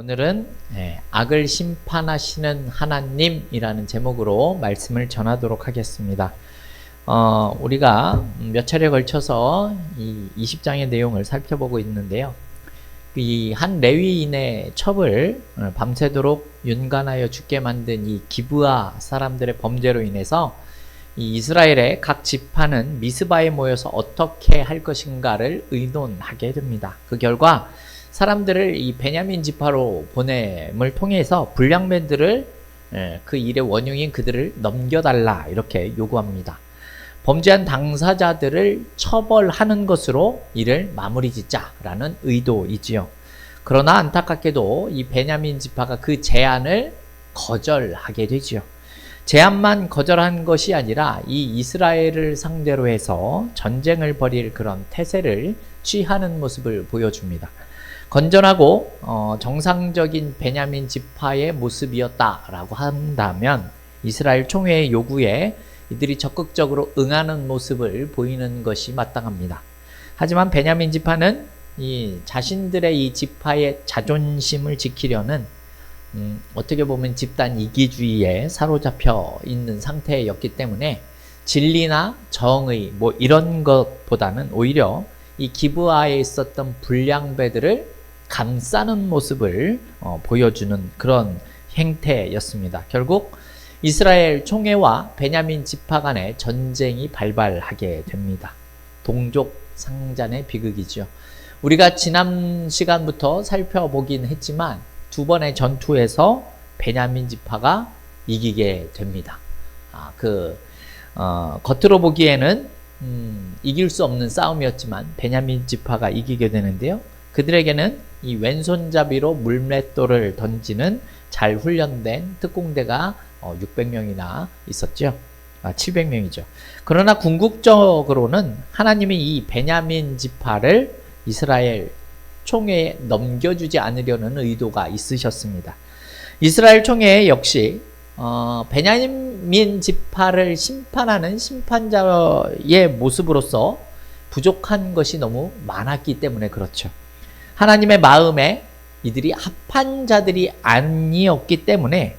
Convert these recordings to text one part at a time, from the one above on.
오늘은 악을 심판하시는 하나님이라는 제목으로 말씀을 전하도록 하겠습니다. 우리가 몇 차례에 걸쳐서 이 20장의 내용을 살펴보고 있는데요. 이 한 레위인의 첩을 밤새도록 윤간하여 죽게 만든 이 기브아 사람들의 범죄로 인해서 이 이스라엘의 각 지파는 미스바에 모여서 어떻게 할 것인가를 의논하게 됩니다. 그 결과 사람들을 이 베냐민 지파로 보냄을 통해서 불량배들을 그 일의 원흉인 그들을 넘겨달라 이렇게 요구합니다. 범죄한 당사자들을 처벌하는 것으로 이를 마무리 짓자라는 의도이지요. 그러나 안타깝게도 이 베냐민 지파가 그 제안을 거절하게 되지요. 제안만 거절한 것이 아니라 이 이스라엘을 상대로 해서 전쟁을 벌일 그런 태세를 취하는 모습을 보여줍니다. 건전하고 정상적인 베냐민 지파의 모습이었다라고 한다면 이스라엘 총회의 요구에 이들이 적극적으로 응하는 모습을 보이는 것이 마땅합니다. 하지만 베냐민 지파는 이 자신들의 이 지파의 자존심을 지키려는 어떻게 보면 집단 이기주의에 사로잡혀 있는 상태였기 때문에 진리나 정의 이런 것보다는 오히려 이 기브아에 있었던 불량배들을 감싸는 모습을 보여주는 그런 행태였습니다. 결국 이스라엘 총회와 베냐민 지파 간의 전쟁이 발발하게 됩니다. 동족 상잔의 비극이죠. 우리가 지난 시간부터 살펴보긴 했지만 두 번의 전투에서 베냐민 지파가 이기게 됩니다. 겉으로 보기에는 이길 수 없는 싸움이었지만 베냐민 지파가 이기게 되는데요. 그들에게는 이 왼손잡이로 물맷돌을 던지는 잘 훈련된 특공대가 600명이나 있었죠. 700명이죠. 그러나 궁극적으로는 하나님이 이 베냐민 지파를 이스라엘 총회에 넘겨주지 않으려는 의도가 있으셨습니다. 이스라엘 총회 역시 베냐민 지파를 심판하는 심판자의 모습으로서 부족한 것이 너무 많았기 때문에 그렇죠. 하나님의 마음에 이들이 합한 자들이 아니었기 때문에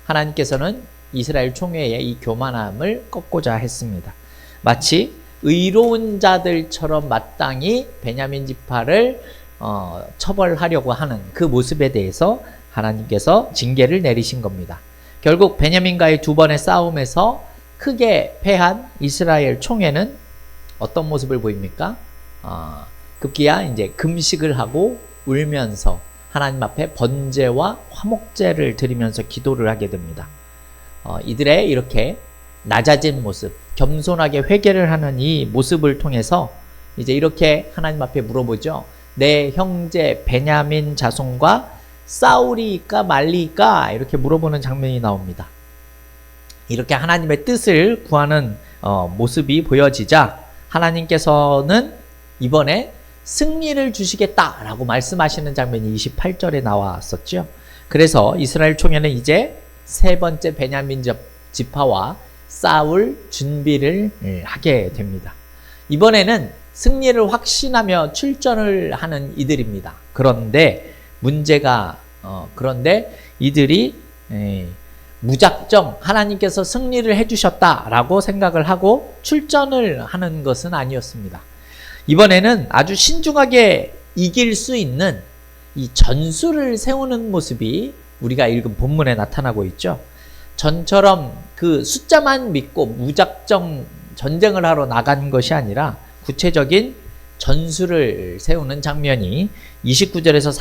하나님께서는 이스라엘 총회의 이 교만함을 꺾고자 했습니다. 마치 의로운 자들처럼 마땅히 베냐민 지파를 처벌하려고 하는 그 모습에 대해서 하나님께서 징계를 내리신 겁니다. 결국 베냐민과의 두 번의 싸움에서 크게 패한 이스라엘 총회는 어떤 모습을 보입니까? 급기야 이제 금식을 하고 울면서 하나님 앞에 번제와 화목제를 드리면서 기도를 하게 됩니다. 이들의 이렇게 낮아진 모습, 겸손하게 회개를 하는 이 모습을 통해서 이제 이렇게 하나님 앞에 물어보죠. 내 형제 베냐민 자손과 싸우리까 말리까 이렇게 물어보는 장면이 나옵니다. 이렇게 하나님의 뜻을 구하는 모습이 보여지자 하나님께서는 이번에 승리를 주시겠다라고 말씀하시는 장면이 28절에 나왔었죠. 그래서 이스라엘 총회는 이제 세 번째 베냐민 지파와 싸울 준비를 하게 됩니다. 이번에는 승리를 확신하며 출전을 하는 이들입니다. 그런데 문제가 그런데 이들이 무작정 하나님께서 승리를 해주셨다라고 생각을 하고 출전을 하는 것은 아니었습니다. 이번에는 아주 신중하게 이길 수 있는 이 전술을 세우는 모습이 우리가 읽은 본문에 나타나고 있죠. 전처럼 그 숫자만 믿고 무작정 전쟁을 하러 나간 것이 아니라 구체적인 전술을 세우는 장면이 29절에서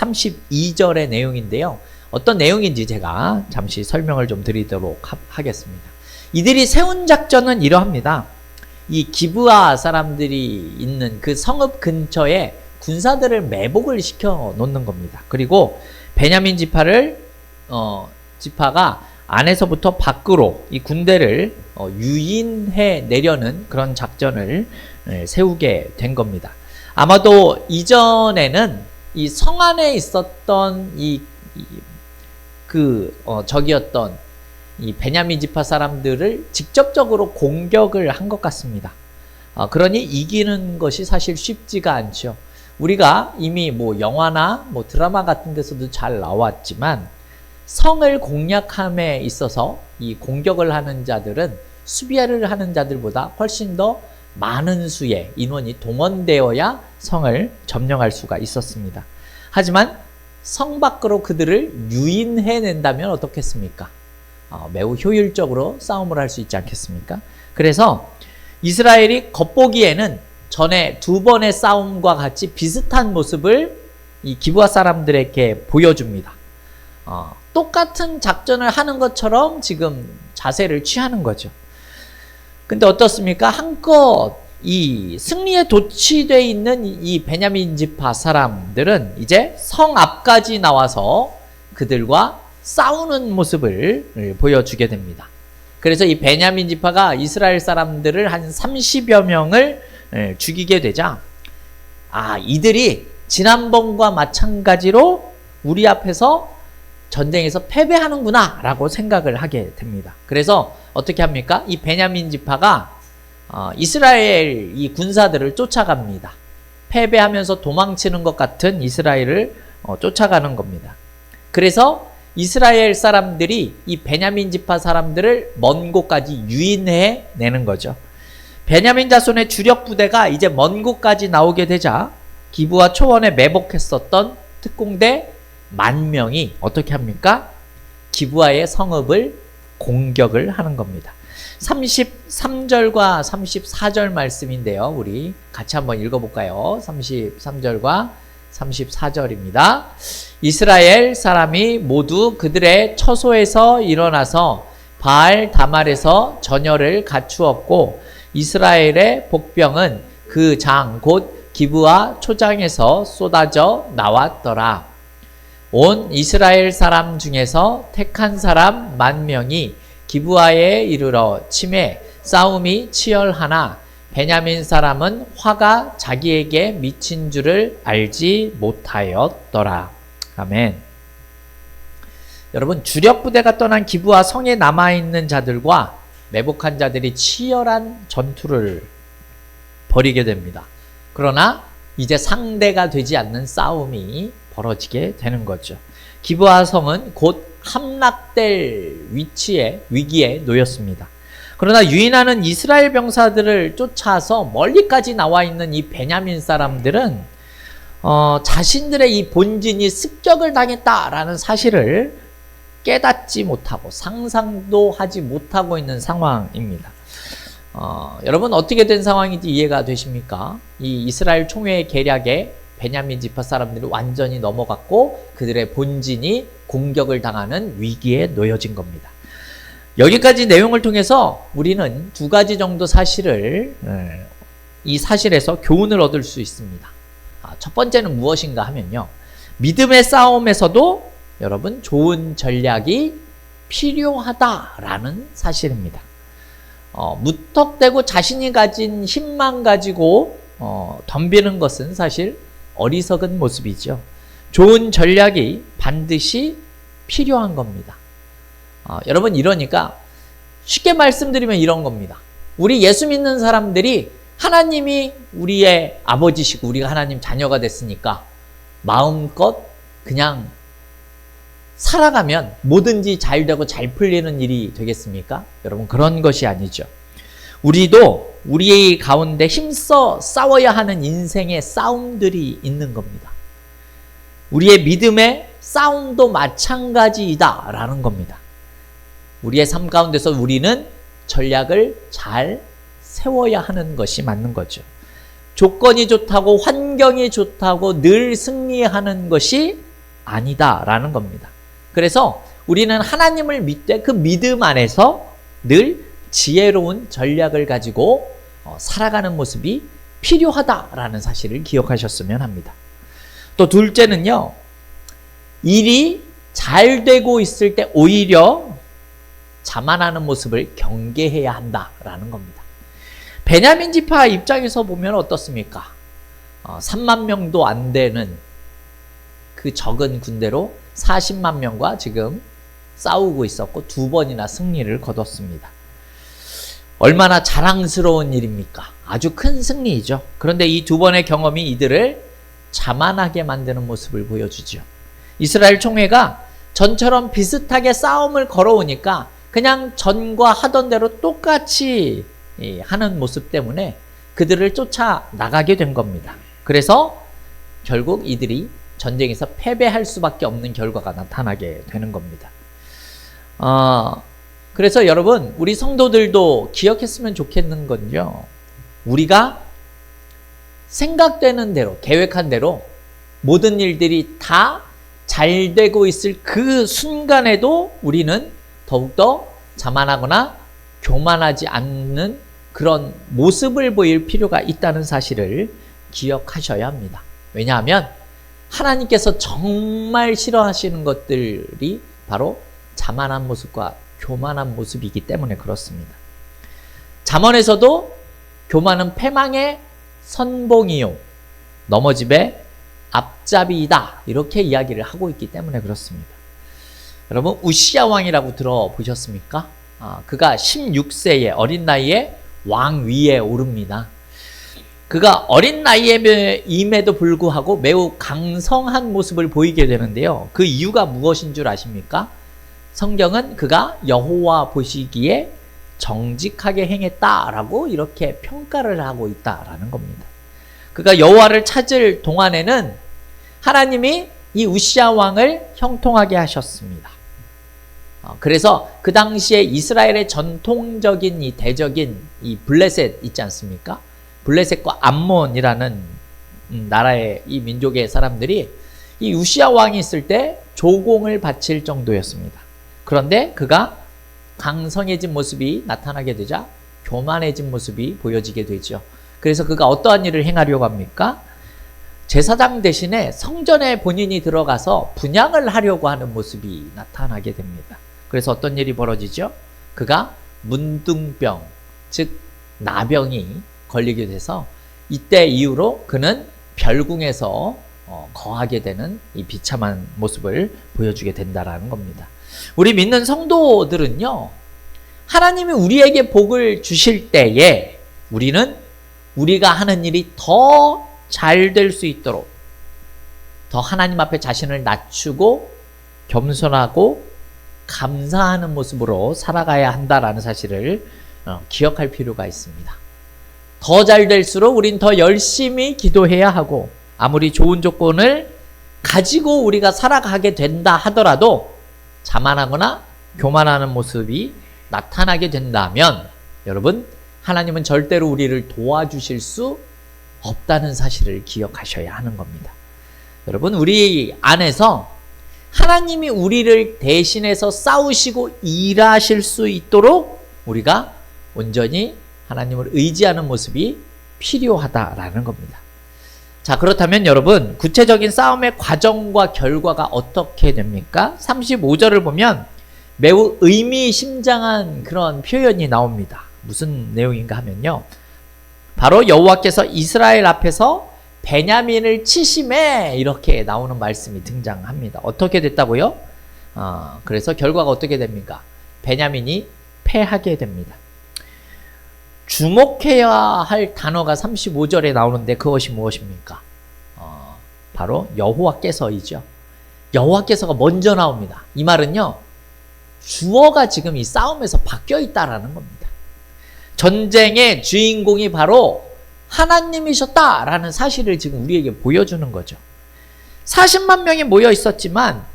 32절의 내용인데요. 어떤 내용인지 제가 잠시 설명을 좀 드리도록 하겠습니다. 이들이 세운 작전은 이러합니다. 이 기브아 사람들이 있는 그 성읍 근처에 군사들을 매복을 시켜 놓는 겁니다. 그리고 베냐민 지파가 안에서부터 밖으로 이 군대를 유인해 내려는 그런 작전을 세우게 된 겁니다. 아마도 이전에는 이 성 안에 있었던 적이었던 이 베냐민 지파 사람들을 직접적으로 공격을 한 것 같습니다. 그러니 이기는 것이 사실 쉽지가 않죠. 우리가 이미 뭐 영화나 뭐 드라마 같은 데서도 잘 나왔지만 성을 공략함에 있어서 이 공격을 하는 자들은 수비를 하는 자들보다 훨씬 더 많은 수의 인원이 동원되어야 성을 점령할 수가 있었습니다. 하지만 성 밖으로 그들을 유인해낸다면 어떻겠습니까? 매우 효율적으로 싸움을 할 수 있지 않겠습니까? 그래서 이스라엘이 겉보기에는 전에 두 번의 싸움과 같이 비슷한 모습을 이 기브아 사람들에게 보여줍니다. 똑같은 작전을 하는 것처럼 지금 자세를 취하는 거죠. 근데 어떻습니까? 한껏 이 승리에 도취되어 있는 이 베냐민 지파 사람들은 이제 성 앞까지 나와서 그들과 싸우는 모습을 보여주게 됩니다. 그래서 이 베냐민 지파가 이스라엘 사람들을 한 30여 명을 죽이게 되자, 이들이 지난번과 마찬가지로 우리 앞에서 전쟁에서 패배하는구나 라고 생각을 하게 됩니다. 그래서 어떻게 합니까? 이 베냐민 지파가 이스라엘 이 군사들을 쫓아갑니다. 패배하면서 도망치는 것 같은 이스라엘을 쫓아가는 겁니다. 그래서 이스라엘 사람들이 이 베냐민 지파 사람들을 먼 곳까지 유인해 내는 거죠. 베냐민 자손의 주력 부대가 이제 먼 곳까지 나오게 되자 기브아 초원에 매복했었던 특공대 10,000명이 어떻게 합니까? 기브아의 성읍을 공격을 하는 겁니다. 33절과 34절 말씀인데요. 우리 같이 한번 읽어볼까요? 33절과 34절입니다. 이스라엘 사람이 모두 그들의 처소에서 일어나서 바알 다말에서 전열을 갖추었고 이스라엘의 복병은 그 장 곧 기브아 초장에서 쏟아져 나왔더라. 온 이스라엘 사람 중에서 택한 사람 10,000명이 기브아에 이르러 치매 싸움이 치열하나 베냐민 사람은 화가 자기에게 미친 줄을 알지 못하였더라. 아멘. 여러분, 주력 부대가 떠난 기브아 성에 남아있는 자들과 매복한 자들이 치열한 전투를 벌이게 됩니다. 그러나 이제 상대가 되지 않는 싸움이 벌어지게 되는 거죠. 기브아 성은 곧 함락될 위기에 놓였습니다. 그러나 유인하는 이스라엘 병사들을 쫓아서 멀리까지 나와 있는 이 베냐민 사람들은 자신들의 이 본진이 습격을 당했다라는 사실을 깨닫지 못하고 상상도 하지 못하고 있는 상황입니다. 여러분 어떻게 된 상황인지 이해가 되십니까? 이 이스라엘 총회의 계략에 베냐민 지파 사람들이 완전히 넘어갔고 그들의 본진이 공격을 당하는 위기에 놓여진 겁니다. 여기까지 내용을 통해서 우리는 두 가지 정도 사실을 이 사실에서 교훈을 얻을 수 있습니다. 첫 번째는 무엇인가 하면요. 믿음의 싸움에서도 여러분 좋은 전략이 필요하다라는 사실입니다. 무턱대고 자신이 가진 힘만 가지고 덤비는 것은 사실 어리석은 모습이죠. 좋은 전략이 반드시 필요한 겁니다. 여러분 이러니까 쉽게 말씀드리면 이런 겁니다. 우리 예수 믿는 사람들이 하나님이 우리의 아버지시고 우리가 하나님 자녀가 됐으니까 마음껏 그냥 살아가면 뭐든지 잘 되고 잘 풀리는 일이 되겠습니까? 여러분 그런 것이 아니죠. 우리도 우리 가운데 힘써 싸워야 하는 인생의 싸움들이 있는 겁니다. 우리의 믿음의 싸움도 마찬가지이다 라는 겁니다. 우리의 삶 가운데서 우리는 전략을 잘 세워야 하는 것이 맞는 거죠. 조건이 좋다고 환경이 좋다고 늘 승리하는 것이 아니다 라는 겁니다. 그래서 우리는 하나님을 믿되 그 믿음 안에서 늘 지혜로운 전략을 가지고 살아가는 모습이 필요하다라는 사실을 기억하셨으면 합니다. 또 둘째는요. 일이 잘 되고 있을 때 오히려 자만하는 모습을 경계해야 한다라는 겁니다. 베냐민 지파 입장에서 보면 어떻습니까? 3만 명도 안 되는 그 적은 군대로 40만 명과 지금 싸우고 있었고 2번이나 승리를 거뒀습니다. 얼마나 자랑스러운 일입니까? 아주 큰 승리이죠. 그런데 이 2번의 경험이 이들을 자만하게 만드는 모습을 보여주죠. 이스라엘 총회가 전처럼 비슷하게 싸움을 걸어오니까 그냥 전과 하던 대로 똑같이 하는 모습 때문에 그들을 쫓아 나가게 된 겁니다. 그래서 결국 이들이 전쟁에서 패배할 수밖에 없는 결과가 나타나게 되는 겁니다. 그래서 여러분, 우리 성도들도 기억했으면 좋겠는 건요, 우리가 생각되는 대로, 계획한 대로 모든 일들이 다 잘 되고 있을 그 순간에도 우리는 더욱더 자만하거나 교만하지 않는 그런 모습을 보일 필요가 있다는 사실을 기억하셔야 합니다. 왜냐하면 하나님께서 정말 싫어하시는 것들이 바로 자만한 모습과 교만한 모습이기 때문에 그렇습니다. 잠언에서도 교만은 패망의 선봉이요 넘어집의 앞잡이이다, 이렇게 이야기를 하고 있기 때문에 그렇습니다. 여러분, 우시야 왕이라고 들어보셨습니까? 그가 16세의 어린 나이에 왕 위에 오릅니다. 그가 어린 나이임에도 불구하고 매우 강성한 모습을 보이게 되는데요, 그 이유가 무엇인 줄 아십니까? 성경은 그가 여호와 보시기에 정직하게 행했다라고 이렇게 평가를 하고 있다라는 겁니다. 그가 여호와를 찾을 동안에는 하나님이 이 우시야 왕을 형통하게 하셨습니다. 그래서 그 당시에 이스라엘의 전통적인 이 대적인 이 블레셋 있지 않습니까? 블레셋과 암몬이라는 나라의 이 민족의 사람들이 이 우시야 왕이 있을 때 조공을 바칠 정도였습니다. 그런데 그가 강성해진 모습이 나타나게 되자 교만해진 모습이 보여지게 되죠. 그래서 그가 어떠한 일을 행하려고 합니까? 제사장 대신에 성전에 본인이 들어가서 분향을 하려고 하는 모습이 나타나게 됩니다. 그래서 어떤 일이 벌어지죠? 그가 문둥병, 즉 나병이 걸리게 돼서 이때 이후로 그는 별궁에서 거하게 되는 이 비참한 모습을 보여주게 된다라는 겁니다. 우리 믿는 성도들은요, 하나님이 우리에게 복을 주실 때에 우리는 우리가 하는 일이 더 잘 될 수 있도록 더 하나님 앞에 자신을 낮추고 겸손하고 감사하는 모습으로 살아가야 한다라는 사실을 기억할 필요가 있습니다. 더 잘 될수록 우린 더 열심히 기도해야 하고, 아무리 좋은 조건을 가지고 우리가 살아가게 된다 하더라도 자만하거나 교만하는 모습이 나타나게 된다면 여러분, 하나님은 절대로 우리를 도와주실 수 없다는 사실을 기억하셔야 하는 겁니다. 여러분, 우리 안에서 하나님이 우리를 대신해서 싸우시고 일하실 수 있도록 우리가 온전히 하나님을 의지하는 모습이 필요하다라는 겁니다. 자, 그렇다면 여러분, 구체적인 싸움의 과정과 결과가 어떻게 됩니까? 35절을 보면 매우 의미심장한 그런 표현이 나옵니다. 무슨 내용인가 하면요, 바로 여호와께서 이스라엘 앞에서 베냐민을 치심에, 이렇게 나오는 말씀이 등장합니다. 어떻게 됐다고요? 그래서 결과가 어떻게 됩니까? 베냐민이 패하게 됩니다. 주목해야 할 단어가 35절에 나오는데 그것이 무엇입니까? 바로 여호와께서이죠. 여호와께서가 먼저 나옵니다. 이 말은요, 주어가 지금 이 싸움에서 바뀌어 있다라는 겁니다. 전쟁의 주인공이 바로 하나님이셨다라는 사실을 지금 우리에게 보여주는 거죠. 40만 명이 모여 있었지만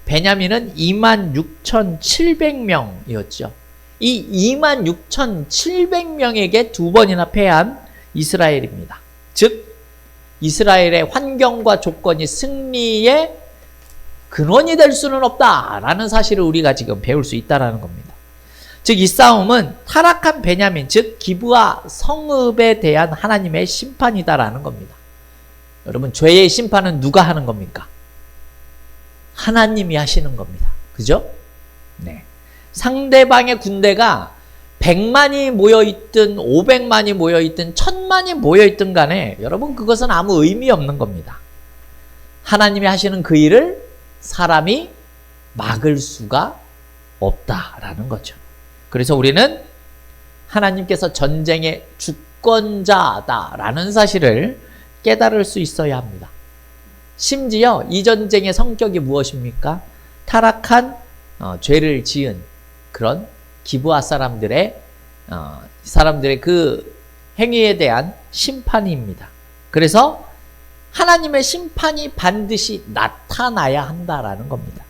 베냐민은 26,700명이었죠. 이 26,700명에게 두 번이나 패한 이스라엘입니다. 즉 이스라엘의 환경과 조건이 승리의 근원이 될 수는 없다라는 사실을 우리가 지금 배울 수 있다는 겁니다. 즉 이 싸움은 타락한 베냐민, 즉 기브아 성읍에 대한 하나님의 심판이다라는 겁니다. 여러분, 죄의 심판은 누가 하는 겁니까? 하나님이 하시는 겁니다. 그죠? 네. 상대방의 군대가 100만이 모여있든 500만이 모여있든 1000만이 모여있든 간에 여러분, 그것은 아무 의미 없는 겁니다. 하나님이 하시는 그 일을 사람이 막을 수가 없다라는 거죠. 그래서 우리는 하나님께서 전쟁의 주권자다라는 사실을 깨달을 수 있어야 합니다. 심지어 이 전쟁의 성격이 무엇입니까? 타락한 죄를 지은 그런 기브아 사람들의 그 행위에 대한 심판입니다. 그래서 하나님의 심판이 반드시 나타나야 한다라는 겁니다.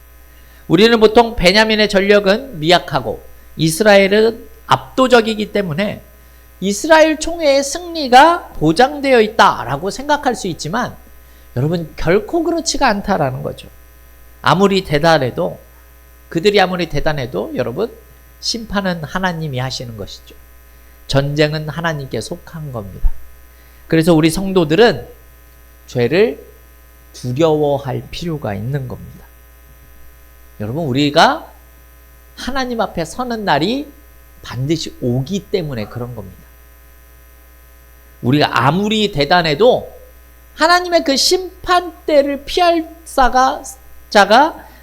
우리는 보통 베냐민의 전력은 미약하고 이스라엘은 압도적이기 때문에 이스라엘 총회의 승리가 보장되어 있다라고 생각할 수 있지만 여러분 결코 그렇지가 않다라는 거죠. 그들이 아무리 대단해도 여러분 심판은 하나님이 하시는 것이죠. 전쟁은 하나님께 속한 겁니다. 그래서 우리 성도들은 죄를 두려워할 필요가 있는 겁니다. 여러분 우리가 하나님 앞에 서는 날이 반드시 오기 때문에 그런 겁니다. 우리가 아무리 대단해도 하나님의 그 심판대를 피할 자가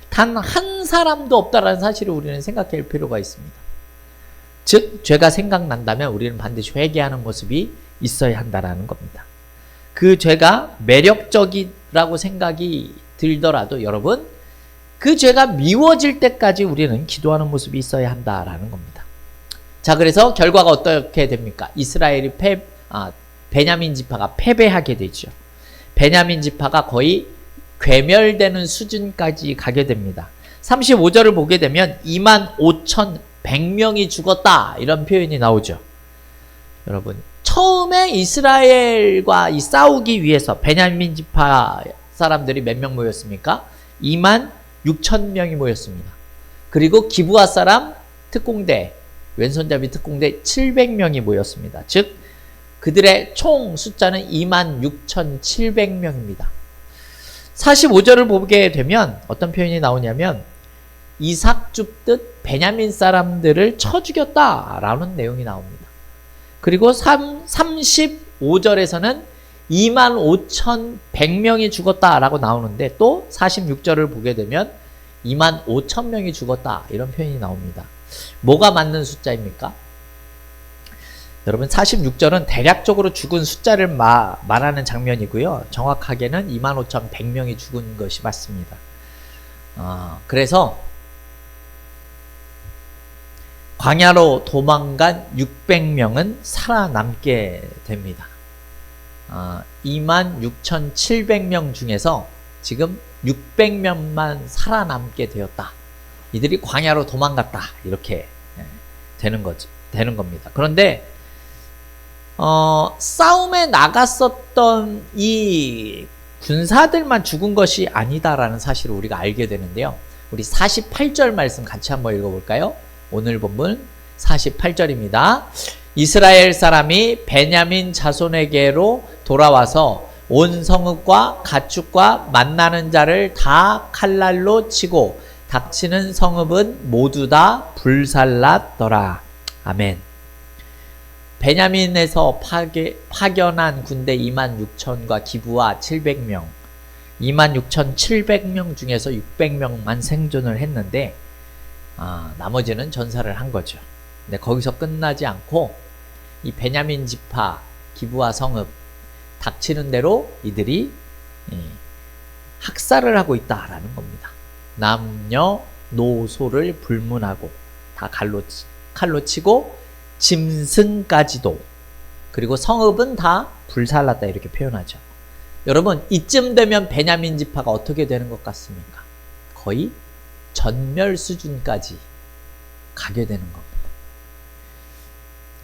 단 한 사람도 없다라는 사실을 우리는 생각할 필요가 있습니다. 즉 죄가 생각난다면 우리는 반드시 회개하는 모습이 있어야 한다라는 겁니다. 그 죄가 매력적이라고 생각이 들더라도 여러분 그 죄가 미워질 때까지 우리는 기도하는 모습이 있어야 한다라는 겁니다. 자, 그래서 결과가 어떻게 됩니까? 베냐민 지파가 패배하게 되죠. 베냐민 지파가 거의 괴멸되는 수준까지 가게 됩니다. 35절을 보게 되면 25,100명이 죽었다 이런 표현이 나오죠. 여러분 처음에 이스라엘과 싸우기 위해서 베냐민 지파 사람들이 몇 명 모였습니까? 26,000명이 모였습니다. 그리고 기브아 사람 특공대, 왼손잡이 특공대 700명이 모였습니다. 즉 그들의 총 숫자는 26,700명입니다. 45절을 보게 되면 어떤 표현이 나오냐면 이삭 줍듯 베냐민 사람들을 쳐 죽였다라는 내용이 나옵니다. 그리고 35절에서는 25,100명이 죽었다라고 나오는데 또 46절을 보게 되면 25,000명이 죽었다 이런 표현이 나옵니다. 뭐가 맞는 숫자입니까? 여러분 46절은 대략적으로 죽은 숫자를 말하는 장면이고요. 정확하게는 25,100명이 죽은 것이 맞습니다. 그래서 광야로 도망간 600명은 살아남게 됩니다. 26,700명 중에서 지금 600명만 살아남게 되었다. 이들이 광야로 도망갔다. 이렇게 되는 겁니다. 그런데 싸움에 나갔었던 이 군사들만 죽은 것이 아니다라는 사실을 우리가 알게 되는데요. 우리 48절 말씀 같이 한번 읽어볼까요? 오늘 본문 48절입니다. 이스라엘 사람이 베냐민 자손에게로 돌아와서 온 성읍과 가축과 만나는 자를 다 칼날로 치고 닥치는 성읍은 모두 다 불살랐더라. 아멘. 베냐민에서 파견한 군대 26,000과 기브아 700명, 26,700명 중에서 600명만 생존을 했는데 나머지는 전사를 한 거죠. 근데 거기서 끝나지 않고 이 베냐민 지파 기브아 성읍 닥치는 대로 이들이 학살을 하고 있다라는 겁니다. 남녀 노소를 불문하고 다 칼로 치고 짐승까지도, 그리고 성읍은 다 불살랐다 이렇게 표현하죠. 여러분 이쯤 되면 베냐민 지파가 어떻게 되는 것 같습니까? 거의 전멸 수준까지 가게 되는 겁니다.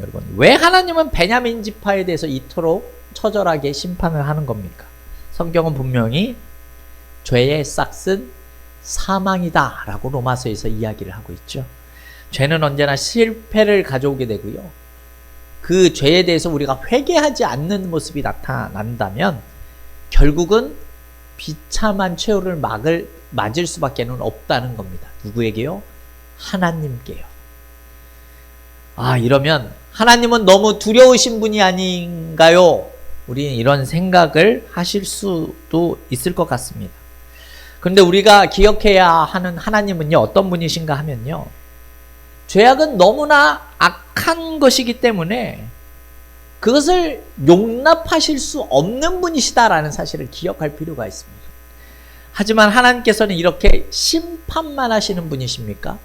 여러분 왜 하나님은 베냐민 지파에 대해서 이토록 처절하게 심판을 하는 겁니까? 성경은 분명히 죄의 싹은 사망이다 라고 로마서에서 이야기를 하고 있죠. 죄는 언제나 실패를 가져오게 되고요. 그 죄에 대해서 우리가 회개하지 않는 모습이 나타난다면 결국은 비참한 최후를 맞을 수밖에 없다는 겁니다. 누구에게요? 하나님께요. 이러면 하나님은 너무 두려우신 분이 아닌가요? 우리는 이런 생각을 하실 수도 있을 것 같습니다. 그런데 우리가 기억해야 하는 하나님은요, 어떤 분이신가 하면요, 죄악은 너무나 악한 것이기 때문에 그것을 용납하실 수 없는 분이시다라는 사실을 기억할 필요가 있습니다. 하지만 하나님께서는 이렇게 심판만 하시는 분이십니까?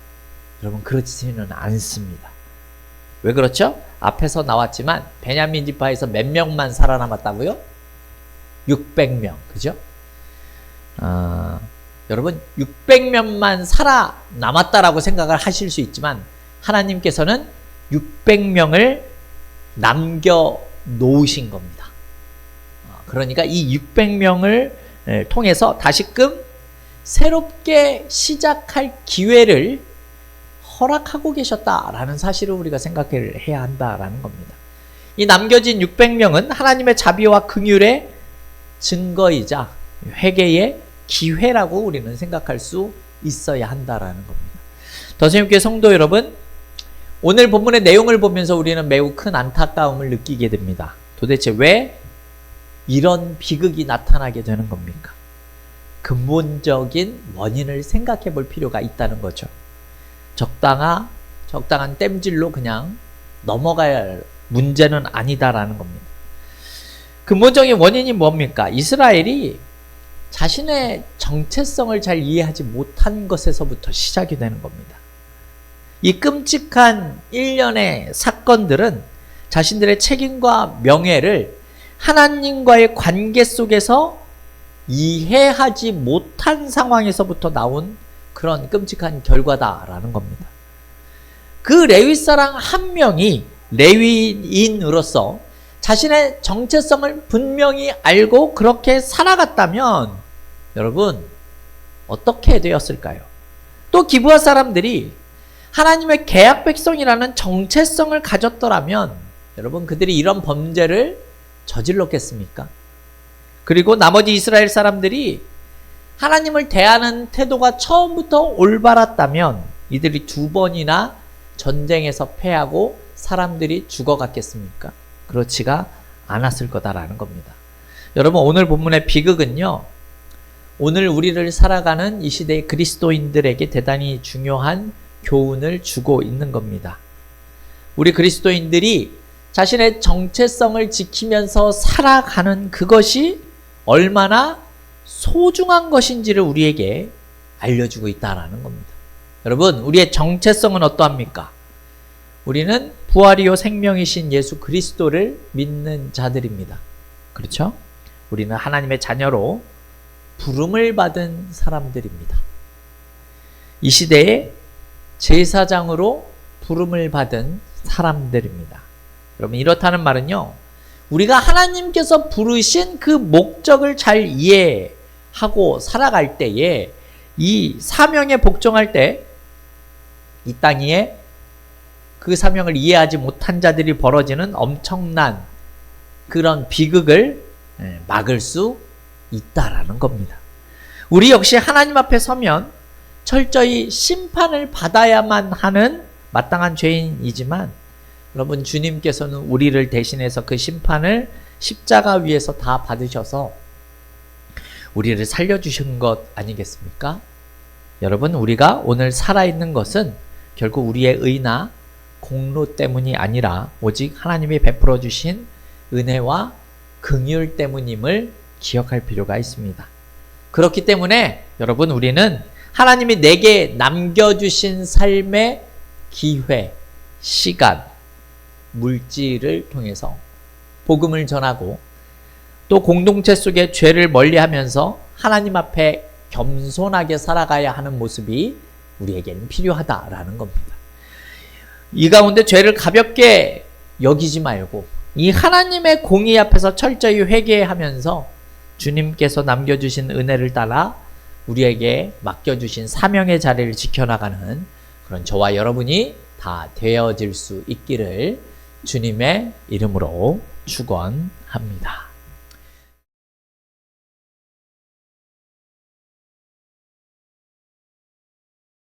여러분, 그렇지는 않습니다. 왜 그렇죠? 앞에서 나왔지만 베냐민 지파에서 몇 명만 살아남았다고요? 600명, 그죠? 여러분, 600명만 살아남았다라고 생각을 하실 수 있지만 하나님께서는 600명을 남겨놓으신 겁니다. 그러니까 이 600명을 통해서 다시금 새롭게 시작할 기회를 허락하고 계셨다라는 사실을 우리가 생각해야 한다라는 겁니다. 이 남겨진 600명은 하나님의 자비와 긍휼의 증거이자 회개의 기회라고 우리는 생각할 수 있어야 한다라는 겁니다. 더 재밌게 성도 여러분, 오늘 본문의 내용을 보면서 우리는 매우 큰 안타까움을 느끼게 됩니다. 도대체 왜 이런 비극이 나타나게 되는 겁니까? 근본적인 원인을 생각해 볼 필요가 있다는 거죠. 적당한 땜질로 그냥 넘어가야 할 문제는 아니다라는 겁니다. 근본적인 원인이 뭡니까? 이스라엘이 자신의 정체성을 잘 이해하지 못한 것에서부터 시작이 되는 겁니다. 이 끔찍한 일련의 사건들은 자신들의 책임과 명예를 하나님과의 관계 속에서 이해하지 못한 상황에서부터 나온 그런 끔찍한 결과다라는 겁니다. 그 레위 사람 한 명이 레위인으로서 자신의 정체성을 분명히 알고 그렇게 살아갔다면 여러분 어떻게 되었을까요? 또 기브아 사람들이 하나님의 계약 백성이라는 정체성을 가졌더라면 여러분 그들이 이런 범죄를 저질렀겠습니까? 그리고 나머지 이스라엘 사람들이 하나님을 대하는 태도가 처음부터 올바랐다면 이들이 2번이나 전쟁에서 패하고 사람들이 죽어갔겠습니까? 그렇지가 않았을 거다라는 겁니다. 여러분 오늘 본문의 비극은요, 오늘 우리를 살아가는 이 시대의 그리스도인들에게 대단히 중요한 교훈을 주고 있는 겁니다. 우리 그리스도인들이 자신의 정체성을 지키면서 살아가는 그것이 얼마나 소중한 것인지를 우리에게 알려주고 있다는 겁니다. 여러분 우리의 정체성은 어떠합니까? 우리는 부활이요 생명이신 예수 그리스도를 믿는 자들입니다. 그렇죠? 우리는 하나님의 자녀로 부름을 받은 사람들입니다. 이 시대에 제사장으로 부름을 받은 사람들입니다. 여러분 이렇다는 말은요, 우리가 하나님께서 부르신 그 목적을 잘 이해하고 살아갈 때에 이 사명에 복종할 때 이 땅 위에 그 사명을 이해하지 못한 자들이 벌어지는 엄청난 그런 비극을 막을 수 있다라는 겁니다. 우리 역시 하나님 앞에 서면 철저히 심판을 받아야만 하는 마땅한 죄인이지만 여러분 주님께서는 우리를 대신해서 그 심판을 십자가 위에서 다 받으셔서 우리를 살려주신 것 아니겠습니까? 여러분 우리가 오늘 살아있는 것은 결국 우리의 의나 공로 때문이 아니라 오직 하나님이 베풀어 주신 은혜와 긍휼 때문임을 기억할 필요가 있습니다. 그렇기 때문에 여러분 우리는 하나님이 내게 남겨주신 삶의 기회, 시간, 물질을 통해서 복음을 전하고 또 공동체 속에 죄를 멀리하면서 하나님 앞에 겸손하게 살아가야 하는 모습이 우리에게는 필요하다라는 겁니다. 이 가운데 죄를 가볍게 여기지 말고 이 하나님의 공의 앞에서 철저히 회개하면서 주님께서 남겨주신 은혜를 따라 우리에게 맡겨주신 사명의 자리를 지켜나가는 그런 저와 여러분이 다 되어질 수 있기를 주님의 이름으로 축원합니다.